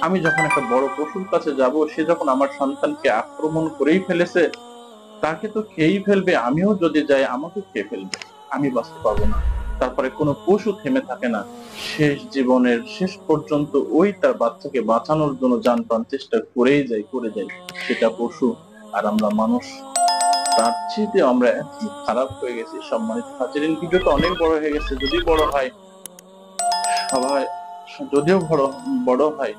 আমি যখন একটা বড় পশুর কাছে যাব, সে যখন আমার সন্তানকে আক্রমণ করেই ফেলেছে, তাকে তো খেয়েই ফেলবে, আমিও যদি যাই আমাকে খেয়ে ফেলবে, আমি বাঁচতে পারবো না। তারপরে কোনো পশু থেমে থাকে না, শেষ জীবনের শেষ পর্যন্ত ওই তার বাচ্চাকে বাঁচানোর জন্য জান প্রাণ চেষ্টা করেই যায়, করে যায়। সেটা পশু, আর আমরা মানুষ। তার চেয়ে আমরা এত খারাপ হয়ে গেছি। সম্মানিত হাজিরিন, ভিডিওটা অনেক বড় হয়ে গেছে। যদি বড় হয়, সবাই, যদিও বড় বড় হয়,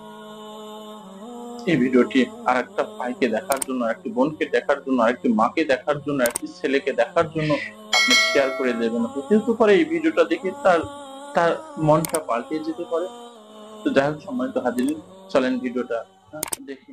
এই ভিডিওটি আর একটা ভাইকে দেখার জন্য, একটি বোনকে দেখার জন্য, আরেকটি মাকে দেখার জন্য, একটি ছেলেকে দেখার জন্য আপনি শেয়ার করে দেবেন। হতে তো পারে এই ভিডিওটা দেখে তার তার মনটা পাল্টে যেতে পারে। তো যাই হোক, সম্মানিত হাজিরিন, চলেন ভিডিওটা দেখি।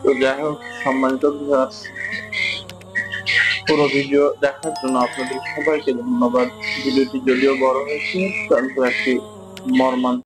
তো যাই হোক, সম্মানিত ভিউয়ার্স, পুরো ভিডিও দেখার জন্য আপনাদের সবাইকে ধন্যবাদ। ভিডিওটি যদিও বড় হয়েছে, কিন্তু একটি মর্মান্তিক